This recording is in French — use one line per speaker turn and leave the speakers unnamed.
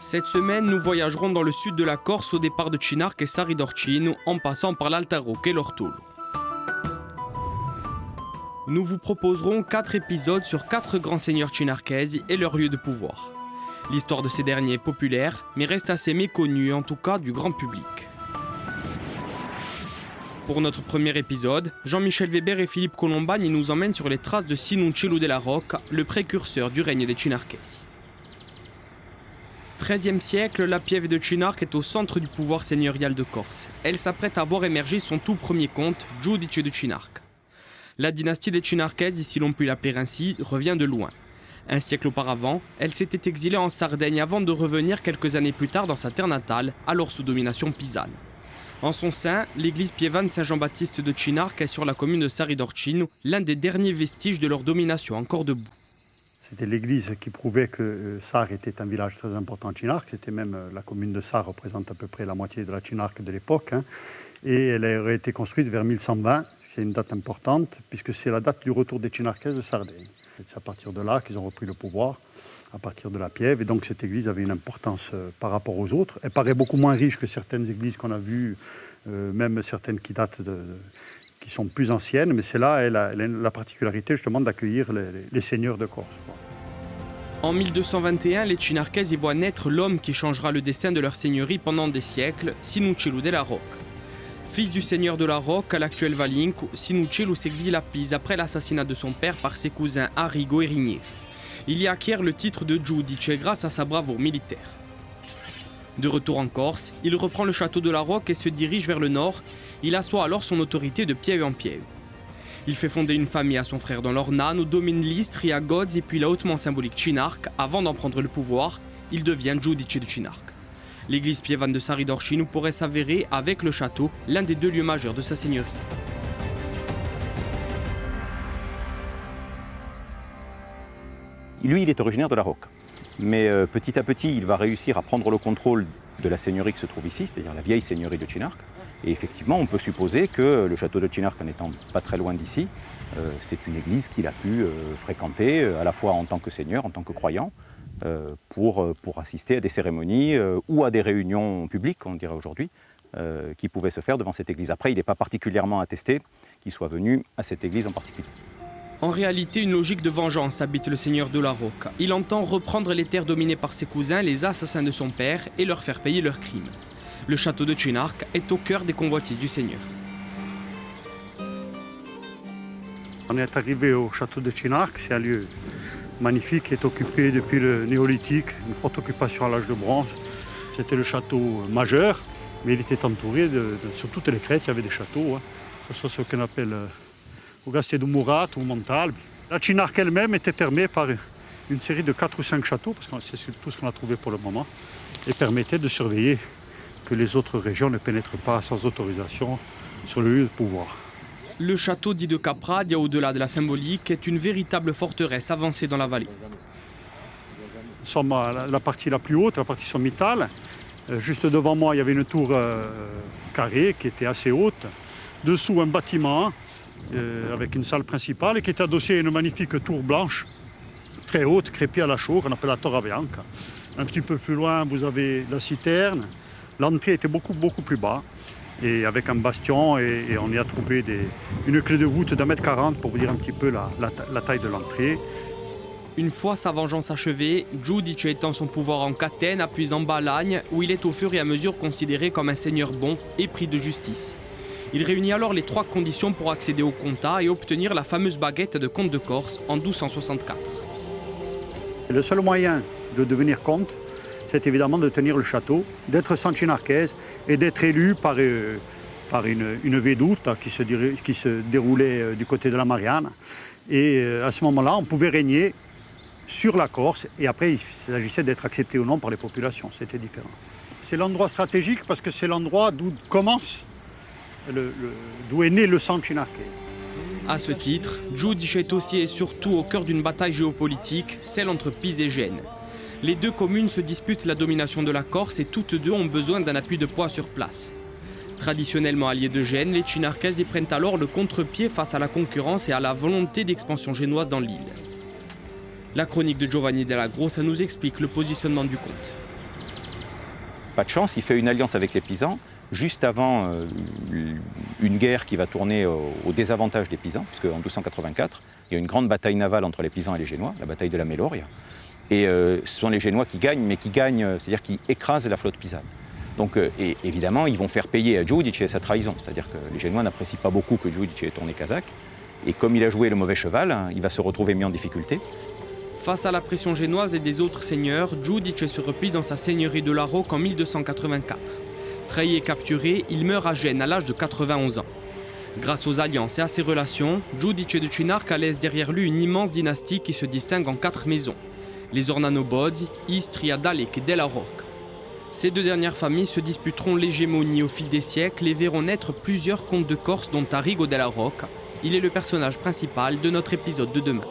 Cette semaine, nous voyagerons dans le sud de la Corse au départ de Cinarca et Sari d'Orcino en passant par l'Alta Rocca et l'Ortolo. Nous vous proposerons 4 épisodes sur 4 grands seigneurs cinarchesi et leurs lieux de pouvoir. L'histoire de ces derniers est populaire, mais reste assez méconnue, en tout cas du grand public. Pour notre premier épisode, Jean-Michel Weber et Philippe Colombani nous emmènent sur les traces de Sinuncelo della Rocca, le précurseur du règne des cinarchesi. XIIIe siècle, la piève de Cinarca est au centre du pouvoir seigneurial de Corse. Elle s'apprête à voir émerger son tout premier comte, Giudice de Cinarca. La dynastie des Cinarchesi, si l'on peut l'appeler ainsi, revient de loin. Un siècle auparavant, elle s'était exilée en Sardaigne avant de revenir quelques années plus tard dans sa terre natale, alors sous domination pisane. En son sein, l'église piévane Saint-Jean-Baptiste de Cinarca est sur la commune de Sari d'Orcino, l'un des derniers vestiges de leur domination encore debout.
C'était l'église qui prouvait que Sar était un village très important à Cinarca. C'était même la commune de Sar représente à peu près la moitié de la Cinarca de l'époque. Et elle aurait été construite vers 1120. C'est une date importante puisque c'est la date du retour des Cinarchesi de Sardaigne. C'est à partir de là qu'ils ont repris le pouvoir, à partir de la piève. Et donc cette église avait une importance par rapport aux autres. Elle paraît beaucoup moins riche que certaines églises qu'on a vues, même certaines qui datent qui sont plus anciennes, mais c'est là elle a la particularité justement d'accueillir les seigneurs de Corse.
En 1221, les Cinarchesi voient naître l'homme qui changera le destin de leur seigneurie pendant des siècles, Sinuncelo della Rocca. Fils du seigneur de la Rocca, l'actuel Valinco, Sinuncelo s'exile à Pise après l'assassinat de son père par ses cousins Arrigo et Rigné. Il y acquiert le titre de Giudice grâce à sa bravoure militaire. De retour en Corse, il reprend le château de la Rocca et se dirige vers le nord. Il assoit alors son autorité de piève en piève. Il fait fonder une famille à son frère dans l'Ornano, où domine l'Istrie, à Gods et puis la hautement symbolique Cinarca. Avant d'en prendre le pouvoir, il devient Giudice de Cinarca. L'église piévane de Sari d'Orcino pourrait s'avérer, avec le château, l'un des 2 lieux majeurs de sa seigneurie.
Lui, il est originaire de la Rocca. Mais petit à petit, il va réussir à prendre le contrôle de la seigneurie qui se trouve ici, c'est-à-dire la vieille seigneurie de Cinarca. Et effectivement, on peut supposer que le château de Cinarca n'étant pas très loin d'ici, c'est une église qu'il a pu fréquenter à la fois en tant que seigneur, en tant que croyant, pour assister à des cérémonies ou à des réunions publiques, on dirait aujourd'hui, qui pouvaient se faire devant cette église. Après, il n'est pas particulièrement attesté qu'il soit venu à cette église en particulier.
En réalité, une logique de vengeance habite le seigneur de la Rocca. Il entend reprendre les terres dominées par ses cousins, les assassins de son père, et leur faire payer leurs crimes. Le château de Cinarca est au cœur des convoitises du seigneur.
On est arrivé au château de Cinarca, c'est un lieu magnifique qui est occupé depuis le néolithique, une forte occupation à l'âge de bronze. C'était le château majeur, mais il était entouré sur toutes les crêtes, il y avait des châteaux. Que ce soit ce qu'on appelle Ogaste du Murat ou Montalbe. La Cinarca elle-même était fermée par une série de 4 ou 5 châteaux, parce que c'est tout ce qu'on a trouvé pour le moment, et permettait de surveiller que les autres régions ne pénètrent pas sans autorisation sur le lieu de pouvoir.
Le château dit de Capradia, au-delà de la symbolique, est une véritable forteresse avancée dans la vallée.
Nous sommes à la partie la plus haute, la partie sommitale. Juste devant moi, il y avait une tour carrée qui était assez haute. Dessous, un bâtiment avec une salle principale et qui était adossé à une magnifique tour blanche, très haute, crépie à la chaux, qu'on appelle la Torre Bianca. Un petit peu plus loin, vous avez la citerne. L'entrée était beaucoup plus bas, et avec un bastion, et on y a trouvé une clé de voûte d'1,40 m pour vous dire un petit peu la taille de l'entrée.
Une fois sa vengeance achevée, Giudice étend son pouvoir en Catène, puis en Balagne, où il est au fur et à mesure considéré comme un seigneur bon et pris de justice. Il réunit alors les 3 conditions pour accéder au comtat et obtenir la fameuse baguette de comte de Corse en 1264.
Le seul moyen de devenir comte, c'est évidemment de tenir le château, d'être sans Cinarchese et d'être élu par une veduta qui se déroulait du côté de la Marianne. Et à ce moment-là, on pouvait régner sur la Corse et après, il s'agissait d'être accepté ou non par les populations. C'était différent. C'est l'endroit stratégique parce que c'est l'endroit d'où est né le sang cinarchese.
À ce titre, Giudice est aussi et surtout au cœur d'une bataille géopolitique, celle entre Pise et Gênes. Les 2 communes se disputent la domination de la Corse et toutes 2 ont besoin d'un appui de poids sur place. Traditionnellement alliés de Gênes, les Cinarchesi prennent alors le contre-pied face à la concurrence et à la volonté d'expansion génoise dans l'île. La chronique de Giovanni Della Grossa nous explique le positionnement du comte.
Pas de chance, il fait une alliance avec les Pisans juste avant une guerre qui va tourner au désavantage des Pisans, puisque en 1284, il y a une grande bataille navale entre les Pisans et les Génois, la bataille de la Méloria. Et ce sont les Génois qui gagnent, mais qui gagnent, c'est-à-dire qui écrasent la flotte pisane. Donc, et évidemment, ils vont faire payer à Giudice sa trahison, c'est-à-dire que les Génois n'apprécient pas beaucoup que Giudice ait tourné kazakh. Et comme il a joué le mauvais cheval, il va se retrouver mis en difficulté.
Face à la pression génoise et des autres seigneurs, Giudice se replie dans sa seigneurie de la Rocque en 1284. Trahi et capturé, il meurt à Gênes à l'âge de 91 ans. Grâce aux alliances et à ses relations, Giudice de Cinarca laisse derrière lui une immense dynastie qui se distingue en 4 maisons. Les Ornano-Bodzi, Istria, Dalek et Della Rocca. Ces 2 dernières familles se disputeront l'hégémonie au fil des siècles et verront naître plusieurs comtes de Corse dont Arrigo Della Rocca. Il est le personnage principal de notre épisode de demain.